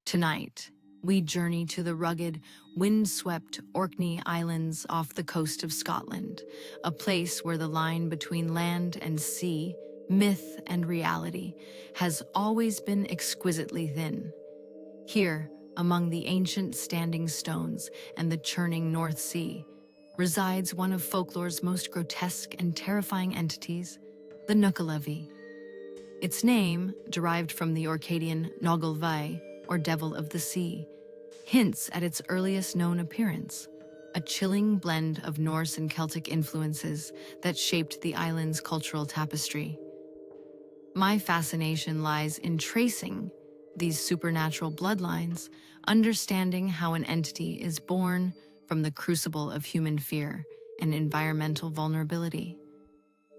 Tonight, we journey to the rugged, wind-swept Orkney Islands off the coast of Scotland, a place where the line between land and sea, myth and reality, has always been exquisitely thin. Here, among the ancient standing stones and the churning North Sea, resides one of folklore's most grotesque and terrifying entities, the Nuckelavee. Its name, derived from the Orcadian Nuckelavee, or Devil of the Sea, hints at its earliest known appearance, a chilling blend of Norse and Celtic influences that shaped the island's cultural tapestry. My fascination lies in tracing these supernatural bloodlines, understanding how an entity is born from the crucible of human fear and environmental vulnerability.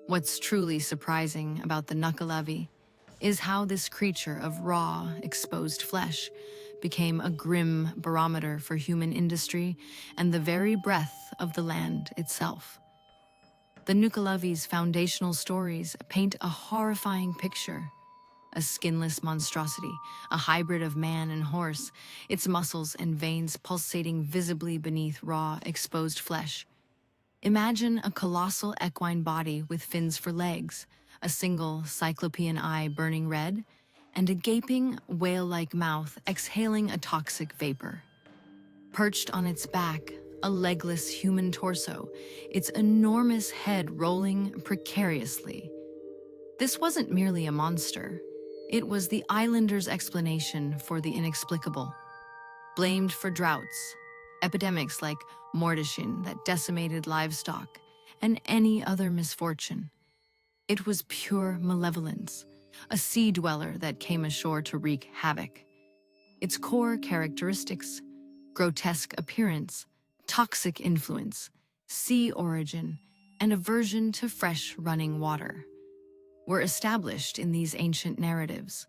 What's truly surprising about the Nuckelavee is how this creature of raw, exposed flesh became a grim barometer for human industry and the very breath of the land itself. The Nuckelavee's foundational stories paint a horrifying picture. A skinless monstrosity, a hybrid of man and horse, its muscles and veins pulsating visibly beneath raw, exposed flesh. Imagine a colossal equine body with fins for legs, a single cyclopean eye burning red, and a gaping, whale-like mouth exhaling a toxic vapor. Perched on its back, a legless human torso, its enormous head rolling precariously. This wasn't merely a monster. It was the islanders' explanation for the inexplicable. Blamed for droughts, epidemics like mortician that decimated livestock, and any other misfortune. It was pure malevolence, a sea dweller that came ashore to wreak havoc. Its core characteristics, grotesque appearance, toxic influence, sea origin, and aversion to fresh running water, were established in these ancient narratives,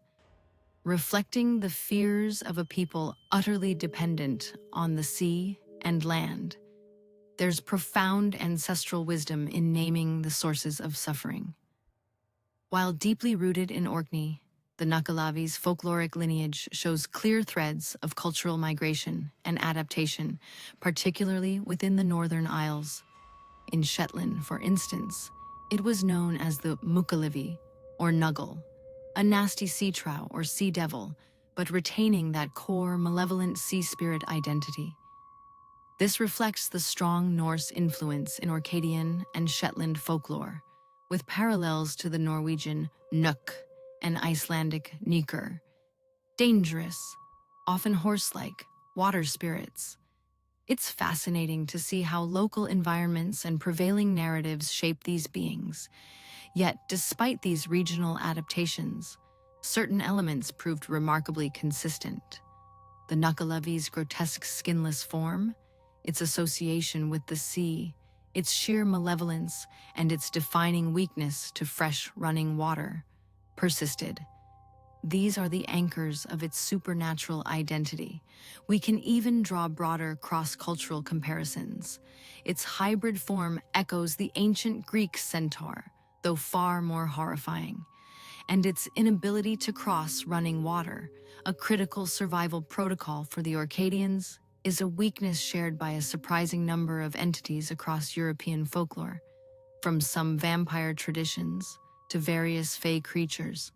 reflecting the fears of a people utterly dependent on the sea and land. There's profound ancestral wisdom in naming the sources of suffering. While deeply rooted in Orkney, the Nuckelavee's folkloric lineage shows clear threads of cultural migration and adaptation, particularly within the Northern Isles. In Shetland, for instance, it was known as the Nuckelavee, or Nuggle, a nasty sea trow or sea devil, but retaining that core malevolent sea spirit identity. This reflects the strong Norse influence in Orcadian and Shetland folklore, with parallels to the Norwegian Nuk and Icelandic Nikur. Dangerous, often horse-like, water spirits. It's fascinating to see how local environments and prevailing narratives shape these beings. Yet, despite these regional adaptations, certain elements proved remarkably consistent. The Nuckelavee's grotesque skinless form, its association with the sea, its sheer malevolence, and its defining weakness to fresh running water, persisted. These are the anchors of its supernatural identity. We can even draw broader cross-cultural comparisons. Its hybrid form echoes the ancient Greek centaur, though far more horrifying. And its inability to cross running water, a critical survival protocol for the Orcadians, is a weakness shared by a surprising number of entities across European folklore, from some vampire traditions to various fey creatures.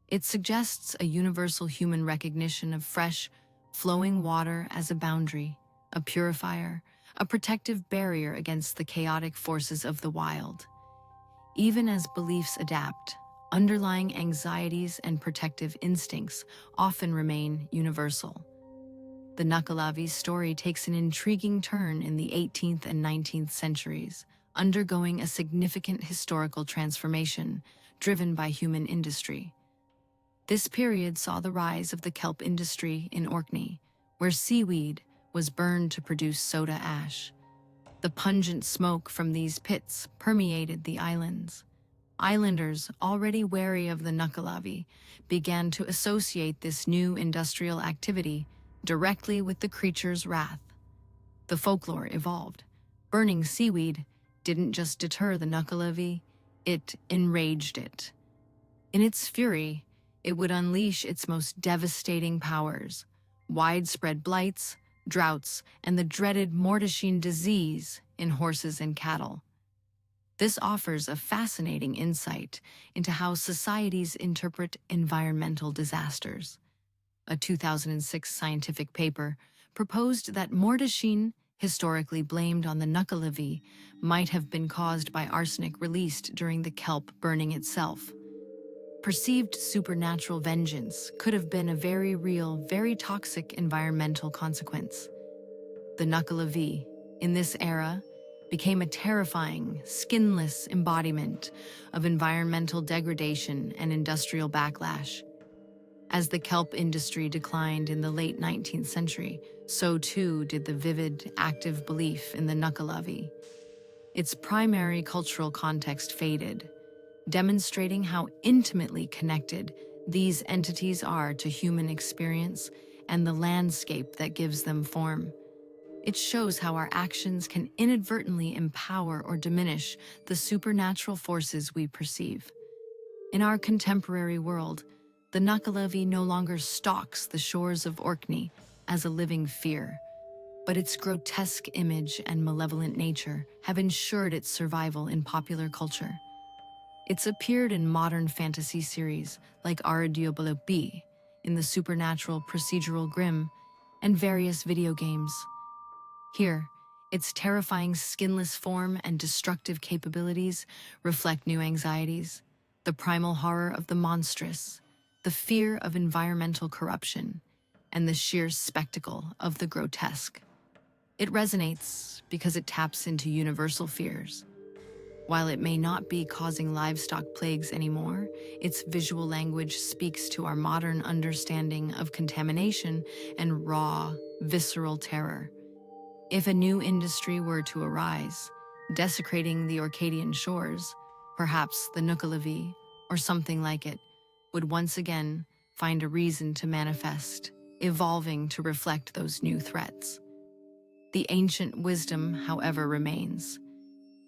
It suggests a universal human recognition of fresh, flowing water as a boundary, a purifier, a protective barrier against the chaotic forces of the wild. Even as beliefs adapt, underlying anxieties and protective instincts often remain universal. The Nuckelavee's story takes an intriguing turn in the 18th and 19th centuries, undergoing a significant historical transformation driven by human industry. This period saw the rise of the kelp industry in Orkney, where seaweed was burned to produce soda ash. The pungent smoke from these pits permeated the islands. Islanders, already wary of the Nuckelavee, began to associate this new industrial activity directly with the creature's wrath. The folklore evolved. Burning seaweed didn't just deter the Nuckelavee, it enraged it. In its fury, it would unleash its most devastating powers, widespread blights, droughts, and the dreaded mortishine disease in horses and cattle. This offers a fascinating insight into how societies interpret environmental disasters. A 2006 scientific paper proposed that mortishine, historically blamed on the Nuckelavee, might have been caused by arsenic released during the kelp burning itself. Perceived supernatural vengeance could have been a very real, very toxic environmental consequence. The Nuckelavee, in this era, became a terrifying, skinless embodiment of environmental degradation and industrial backlash. As the kelp industry declined in the late 19th century, so too did the vivid, active belief in the Nuckelavee. Its primary cultural context faded, demonstrating how intimately connected these entities are to human experience and the landscape that gives them form. It shows how our actions can inadvertently empower or diminish the supernatural forces we perceive. In our contemporary world, the Nuckelavee no longer stalks the shores of Orkney as a living fear, but its grotesque image and malevolent nature have ensured its survival in popular culture. It's appeared in modern fantasy series like Nuckelavee, in the supernatural procedural Grimm, and various video games. Here, its terrifying skinless form and destructive capabilities reflect new anxieties, the primal horror of the monstrous, the fear of environmental corruption, and the sheer spectacle of the grotesque. It resonates because it taps into universal fears. While it may not be causing livestock plagues anymore, its visual language speaks to our modern understanding of contamination and raw, visceral terror. If a new industry were to arise, desecrating the Orcadian shores, perhaps the Nuckelavee, or something like it, would once again find a reason to manifest, evolving to reflect those new threats. The ancient wisdom, however, remains.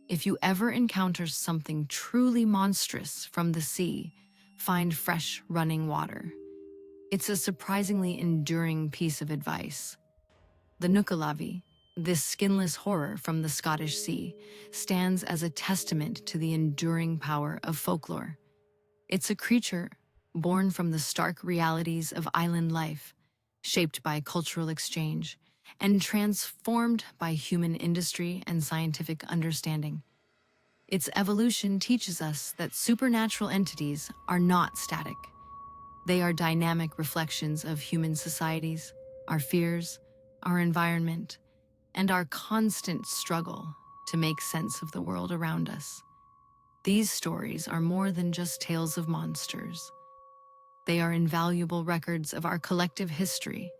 If you ever encounter something truly monstrous from the sea, find fresh running water. It's a surprisingly enduring piece of advice. The Nuckelavee, this skinless horror from the Scottish Sea, stands as a testament to the enduring power of folklore. It's a creature born from the stark realities of island life, shaped by cultural exchange, and transformed by human industry and scientific understanding. Its evolution teaches us that supernatural entities are not static. They are dynamic reflections of human societies, our fears, our environment, and our constant struggle to make sense of the world around us. These stories are more than just tales of monsters. They are invaluable records of our collective history,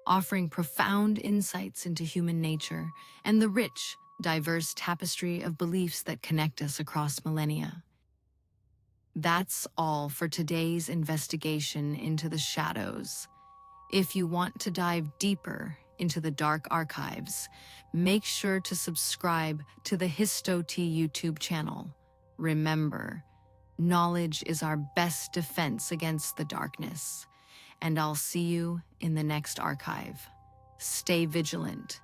offering profound insights into human nature and the rich, diverse tapestry of beliefs that connect us across millennia. That's all for today's investigation into the shadows. If you want to dive deeper into the dark archives, make sure to subscribe to the HistoT YouTube channel. Remember, knowledge is our best defense against the darkness, and I'll see you in the next archive. Stay vigilant.